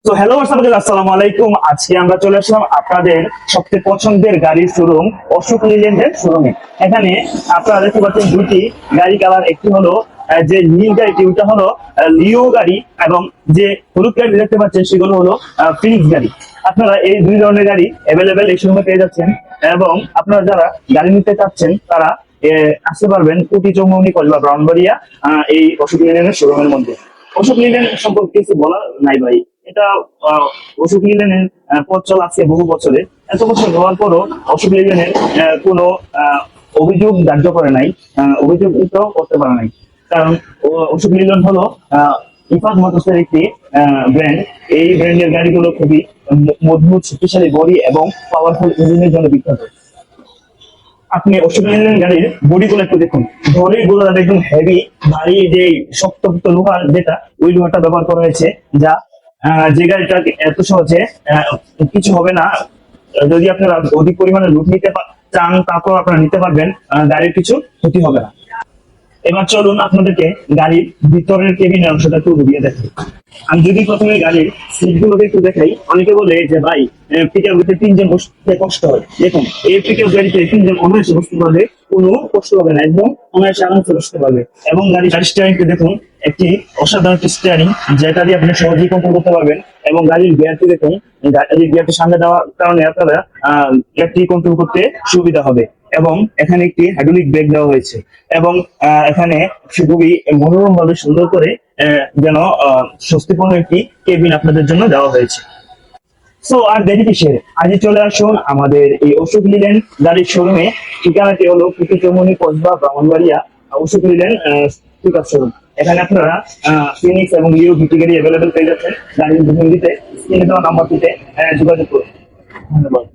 তো হ্যালো আসসালামু আলাইকুম। আজকে আমরা চলে আসলাম আপনাদের সবচেয়ে পছন্দের গাড়ির শোরুম অশোক লিল্যান্ডের শোরুমে। এখানে আপনারা দেখতে পাচ্ছেন দুটি গাড়ি কালার, একটি হলো যে নীল গাড়িটি ওটা হলো লিও গাড়ি, এবং যে হলুদ গাড়ি দেখতে পাচ্ছেন সেগুলো হলো ফিনিক্স গাড়ি। আপনারা এই দুই ধরনের গাড়ি অ্যাভেলেবেল এই শোরুমে পেয়ে যাচ্ছেন, এবং আপনারা যারা গাড়ি নিতে চাচ্ছেন তারা আসতে পারবেন কুটি চৌমনি কসবা ব্রাউনবাড়িয়া এই অশোক লিল্যান্ডের শোরুমের মধ্যে। অশোক লিল্যান্ড সম্পর্কে কিছু বলার নাই ভাই, এটা অশোক লিল্যান্ডের পথ চলা আছে বহু বছরে। এত বছর হওয়ার পরও অশোক লিল্যান্ডের কোনো অভিযোগ ধার্য করে নাই, অভিযোগ করতে পারে নাই। কারণ অশোক লিল্যান্ড হলো ইফাত মোটরসের একটি ব্র্যান্ড। এই ব্র্যান্ডের গাড়িগুলো খুবই মজবুত, শক্তিশালী বডি এবং পাওয়ারফুল ইঞ্জিনের জন্য বিখ্যাত। আপনি অশোক লিল্যান্ড গাড়ির বডি গুলো একটু দেখুন, বডি গুলো একদম হেভি, ভারী, যে শক্ত লোহার, যেটা ওই লোহাটা ব্যবহার করা হয়েছে, যা যে গাড়িটা এত সহজে কিছু হবে না। যদি আপনারা অধিক পরিমাণে লুট নিতে চান তারপর আপনারা নিতে পারবেন, গাড়ির কিছু ক্ষতি হবে না। এবার চলুন আপনাদেরকে গাড়ির ভিতরের কেবিনের অংশটা একটু ঘুরিয়ে দেখাই। আমি যদি প্রথমে গাড়ির সিট গুলোকে একটু দেখাই, অনেকে বলে যে ভাই পিকআপ গাড়িতে তিনজন বসতে কষ্ট হয়। দেখুন, এই পিকআপ গাড়িতে তিনজন অনায়াসে বসতে পারবে, কোনো কষ্ট হবে না, একদম অনায়াসে আরামসে বসতে পারবে। এবং গাড়ির স্টিয়ারিংকে দেখুন, একটি অসাধারণ একটি স্টিয়ারিং, যেটা দিয়ে আপনি সহজেই কন্ট্রোল করতে পারবেন। এবং গাড়ির গিয়ারটি দেখুন, গাড়ির গিয়ারটি সামনে দেওয়ার কারণে আপনারা গিয়ারটি কন্ট্রোল করতে সুবিধা হবে। এবং এখানে একটি হাইড্রোলিক ব্রেক দেওয়া হয়েছে, এবং এখানে খুবই মনোরম ভাবে সুন্দর করে যেন স্বস্তিপূর্ণ একটি কেবিন আপনাদের জন্য দেওয়া হয়েছে। সো আর দেরি কিসের, আজই চলে আসুন আমাদের এই অশোক লিল্যান্ড গাড়ির শোরুমে। ঠিকানাটি হলো Kuti Chowmuhani Kasba Brahmanbaria Ashok Leyland pickup showroom. এখানে আপনারা ফিনিক্স এবং লিও ভিটি গাড়ি অ্যাভেলেবেল পেয়ে যাচ্ছেন। গাড়ির বুকিং দিতে স্ক্রিনে দেওয়া নাম্বারটিতে যোগাযোগ করুন। ধন্যবাদ।